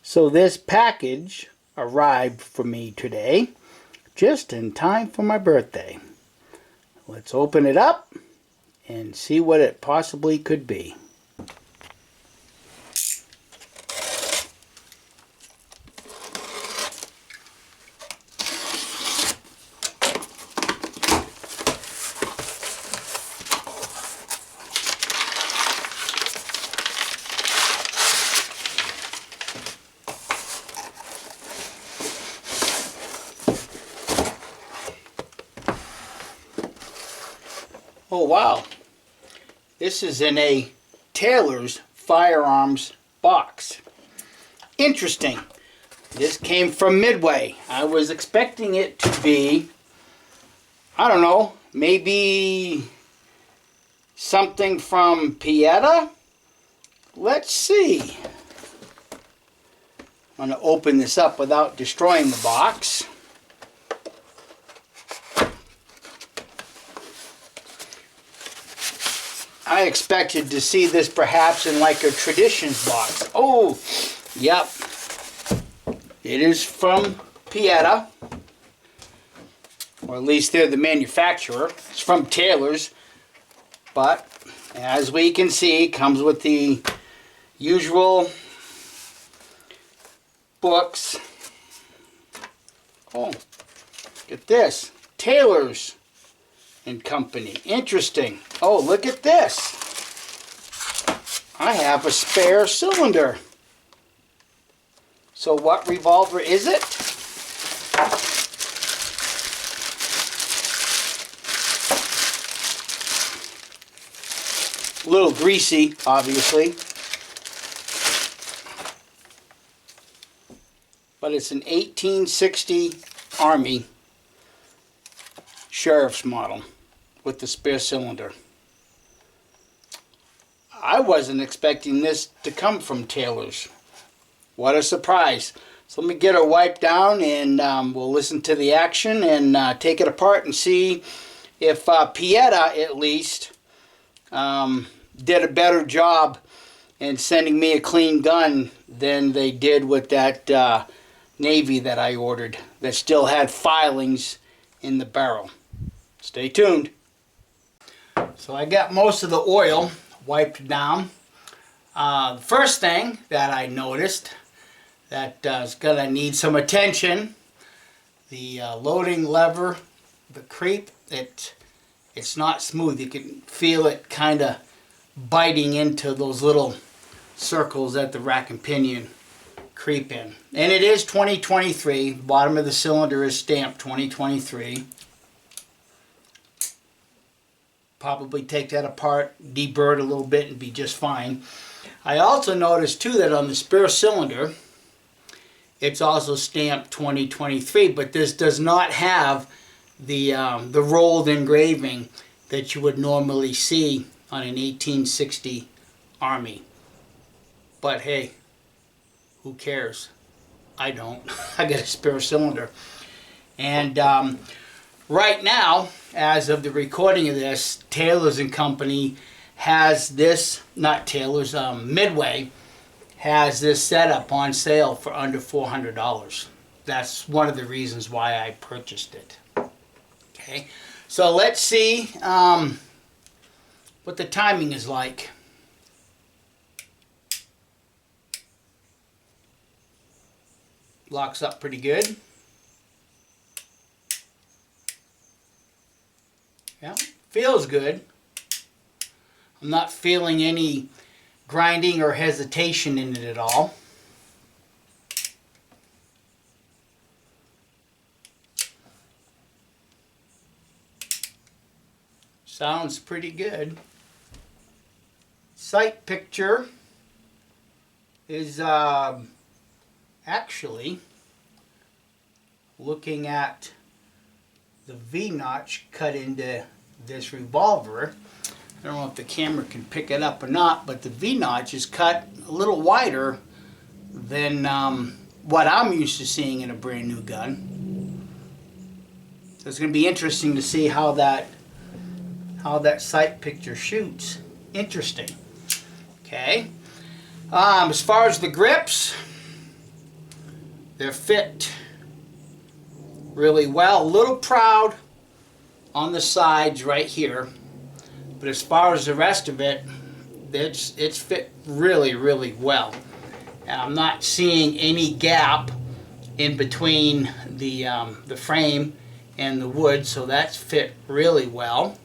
So this package arrived for me today, just in time for my birthday. Let's open it up and see what it possibly could be. Oh wow, this is in a Taylor's firearms box. Interesting. This came from Midway. I was expecting it to be, I don't know, maybe something from Pieta? Let's see. I'm going to open this up without destroying the box. I expected to see this perhaps in like a Traditions box. Oh, yep. It is from Pieta. Or at least they're the manufacturer. It's from Taylor's. But as we can see, it comes with the usual books. Oh, look at this. Taylor's and Company. Interesting. Oh, look at this. I have a spare cylinder. So what revolver is it? A little greasy, obviously. But it's an 1860 Army Sheriff's model with the spare cylinder. I wasn't expecting this to come from Taylor's. What a surprise. So let me get her wiped down and we'll listen to the action and take it apart and see if Pieta at least did a better job in sending me a clean gun than they did with that Navy that I ordered that still had filings in the barrel. Stay tuned. So I got most of the oil wiped down. The first thing that I noticed that is going to need some attention, the loading lever, the creep, it's not smooth. You can feel it kind of biting into those little circles that the rack and pinion creep in. And it is 2023. The bottom of the cylinder is stamped 2023. Probably take that apart, deburr it a little bit and be just fine. I also noticed too that on the spare cylinder it's also stamped 2023, but this does not have the rolled engraving that you would normally see on an 1860 Army. But hey, who cares? I don't. I got a spare cylinder. And right now, as of the recording of this, Taylor's and Company has this, not Taylor's, Midway has this setup on sale for under $400. That's one of the reasons why I purchased it. Okay, so let's see what the timing is like. Locks up pretty good. Yeah, feels good. I'm not feeling any grinding or hesitation in it at all. Sounds pretty good. Sight picture is actually looking at the V-notch cut into this revolver. I don't know if the camera can pick it up or not, but the V-notch is cut a little wider than what I'm used to seeing in a brand new gun. So it's going to be interesting to see how that sight picture shoots. Interesting. Okay. As far as the grips, They're fit really well. A little proud on the sides right here, but as far as the rest of it, it's fit really, really well. And I'm not seeing any gap in between the frame and the wood, so that's fit really well.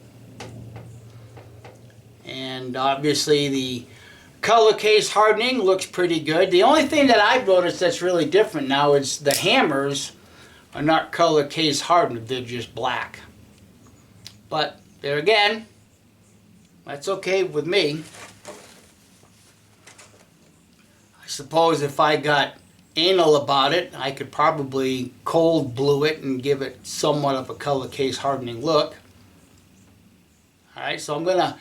And obviously the color case hardening looks pretty good. The only thing that I've noticed that's really different now is the hammers are not color case hardened, they're just black. But there again, that's okay with me. I suppose if I got anal about it, I could probably cold blue it and give it somewhat of a color case hardening look. Alright, so I'm going to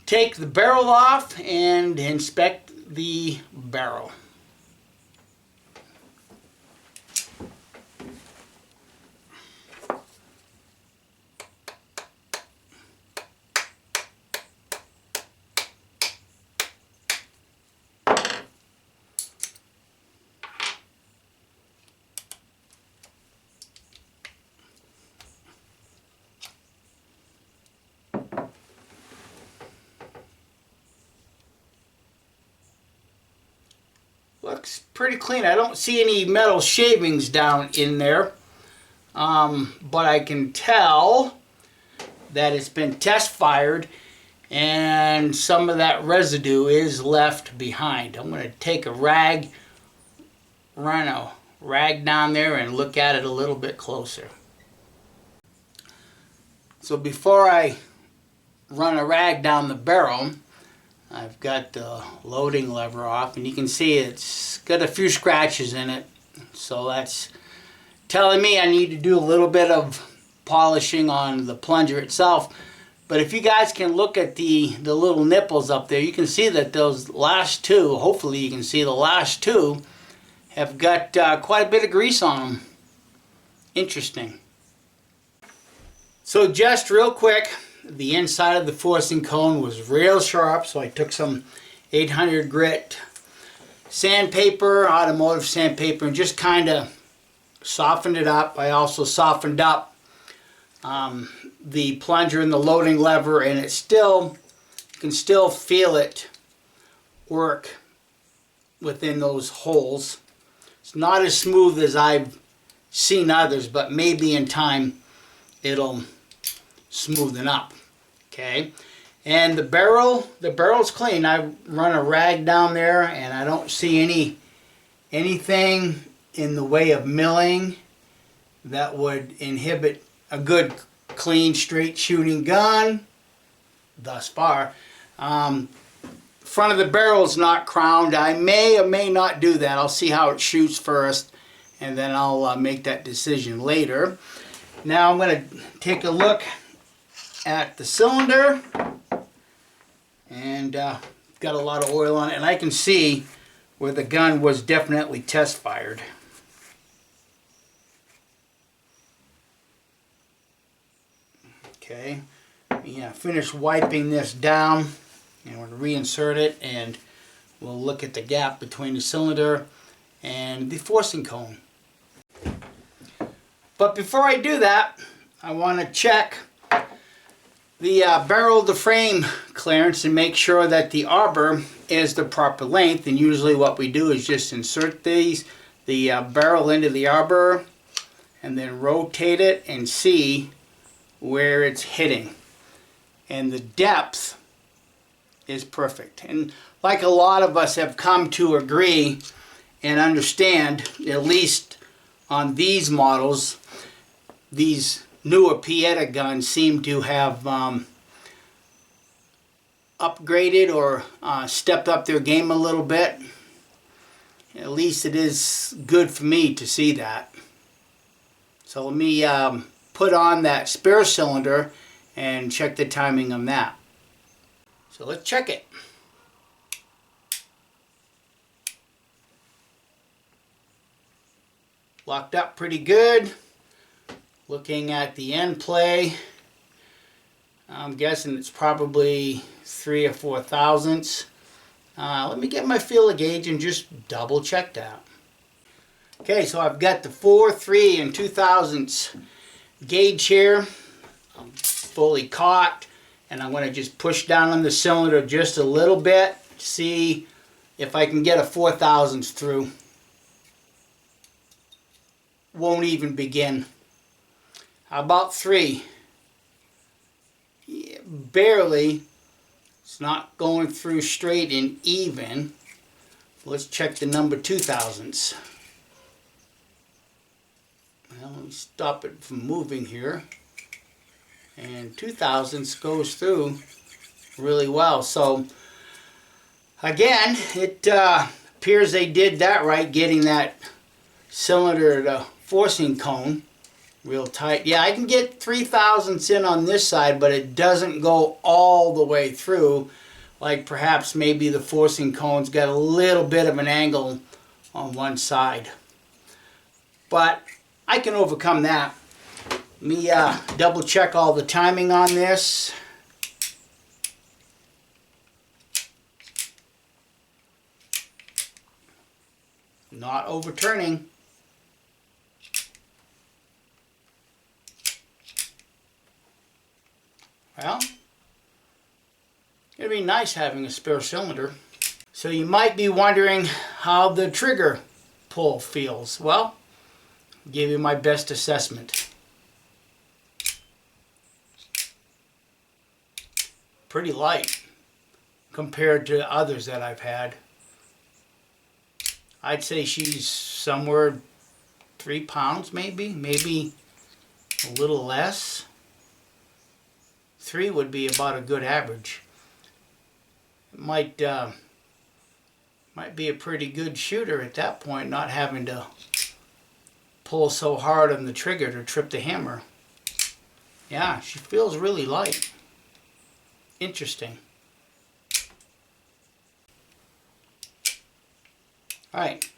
take the barrel off and inspect the barrel. Looks pretty clean. I don't see any metal shavings down in there, but I can tell that it's been test fired and some of that residue is left behind. I'm going to take a rag, run a rag down there and look at it a little bit closer. So before I run a rag down the barrel, I've got the loading lever off, and you can see it's got a few scratches in it. So that's telling me I need to do a little bit of polishing on the plunger itself. But if you guys can look at the little nipples up there, you can see that those last two, hopefully you can see the last two, have got quite a bit of grease on them. Interesting. So just real quick, the inside of the forcing cone was real sharp, so I took some 800 grit sandpaper, automotive sandpaper, and just kind of softened it up. I also softened up the plunger and the loading lever, and it still, you can still feel it work within those holes. It's not as smooth as I've seen others, but maybe in time it'll smoothen up. Okay, and the barrel's clean. I run a rag down there and I don't see anything in the way of milling that would inhibit a good clean straight shooting gun thus far. Front of the barrel is not crowned. I may or may not do that. I'll see how it shoots first and then I'll make that decision later. Now I'm going to take a look at the cylinder, and got a lot of oil on it, and I can see where the gun was definitely test fired. Okay, yeah, finish wiping this down, and we'll reinsert it, and we'll look at the gap between the cylinder and the forcing cone. But before I do that, I want to check the barrel to frame clearance and make sure that the arbor is the proper length. And usually what we do is just insert the barrel into the arbor and then rotate it and see where it's hitting. And the depth is perfect. And like a lot of us have come to agree and understand, at least on these models, these newer Pieta guns seem to have upgraded or stepped up their game a little bit. At least it is good for me to see that. So let me put on that spare cylinder and check the timing on that. So let's check it. Locked up pretty good. Looking at the end play, I'm guessing it's probably 3 or 4 thousandths. Let me get my feeler gauge and just double check that. Okay, so I've got the 4, 3, and 2/1000 gauge here. I'm fully cocked, and I'm going to just push down on the cylinder just a little bit, see if I can get a 4/1000 through. Won't even begin. How about 3? Yeah, barely. It's not going through straight and even. Let's check the number 2/1000. Well, let me stop it from moving here. And 2/1000 goes through really well. So again, it appears they did that right, getting that cylinder to forcing cone real tight. Yeah, I can get 3/1000 in on this side, but it doesn't go all the way through. Like perhaps maybe the forcing cone's got a little bit of an angle on one side. But I can overcome that. Let me double check all the timing on this. Not overturning. Well, it'd be nice having a spare cylinder. So you might be wondering how the trigger pull feels. Well, I'll give you my best assessment. Pretty light compared to others that I've had. I'd say she's somewhere 3 pounds maybe a little less. 3 would be about a good average. It might be a pretty good shooter at that point, not having to pull so hard on the trigger to trip the hammer. Yeah, she feels really light. Interesting. Alright,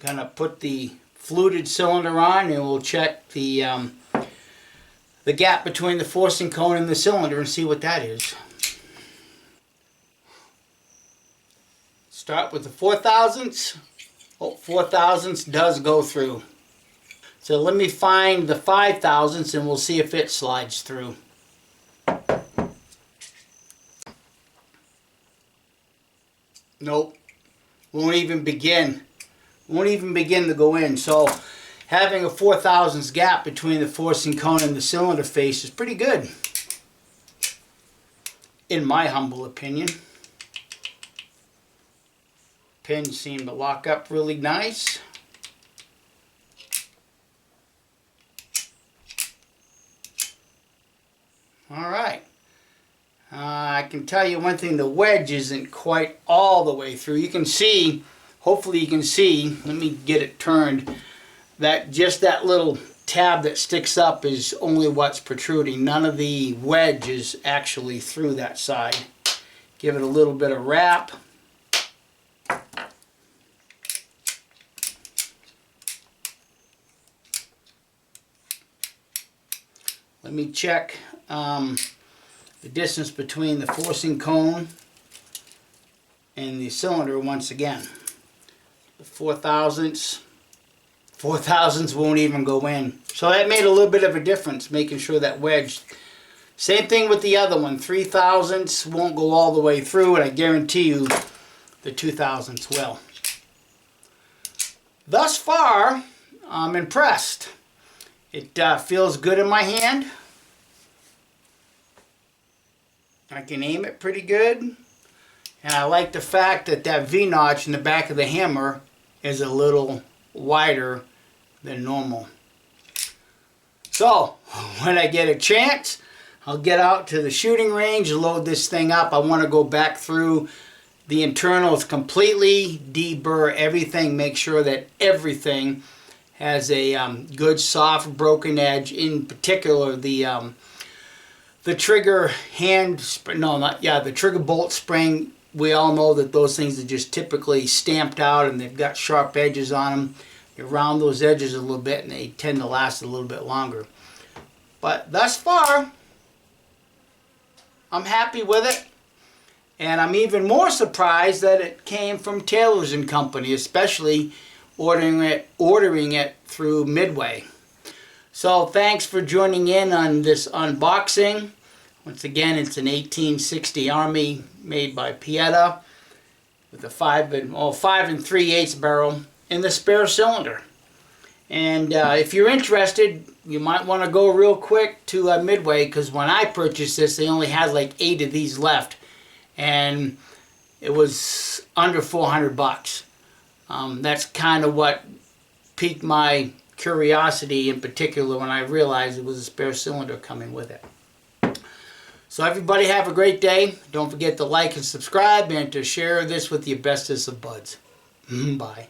gonna put the fluted cylinder on and we'll check the gap between the forcing cone and the cylinder and see what that is. Start with the 4/1000. Oh, 4/1000 does go through. So let me find the 5/1000 and we'll see if it slides through. Nope. Won't even begin. Won't even begin to go in. So having a 4/1000 gap between the forcing cone and the cylinder face is pretty good, in my humble opinion. Pins seem to lock up really nice. Alright. I can tell you one thing, the wedge isn't quite all the way through. You can see, hopefully you can see, let me get it turned, that just that little tab that sticks up is only what's protruding. None of the wedge is actually through that side. Give it a little bit of wrap. Let me check the distance between the forcing cone and the cylinder once again. The 4/1000 won't even go in. So that made a little bit of a difference, making sure that wedge. Same thing with the other one. 3/1000 won't go all the way through, and I guarantee you the 2/1000 will. Thus far, I'm impressed. It feels good in my hand. I can aim it pretty good. And I like the fact that that V-notch in the back of the hammer is a little wider than normal. So, when I get a chance, I'll get out to the shooting range, load this thing up. I want to go back through the internals completely, deburr everything, make sure that everything has a good soft broken edge, in particular the trigger the trigger bolt spring. We all know that those things are just typically stamped out and they've got sharp edges on them. You round those edges a little bit and they tend to last a little bit longer. But thus far, I'm happy with it. And I'm even more surprised that it came from Taylor's & Company, especially ordering it through Midway. So thanks for joining in on this unboxing. Once again, it's an 1860 Army made by Pieta with a 5 3/8 barrel in the spare cylinder. And if you're interested, you might want to go real quick to Midway, because when I purchased this, they only had like 8 of these left, and it was under $400. That's kind of what piqued my curiosity in particular when I realized it was a spare cylinder coming with it. So everybody have a great day. Don't forget to like and subscribe and to share this with your bestest of buds. Bye.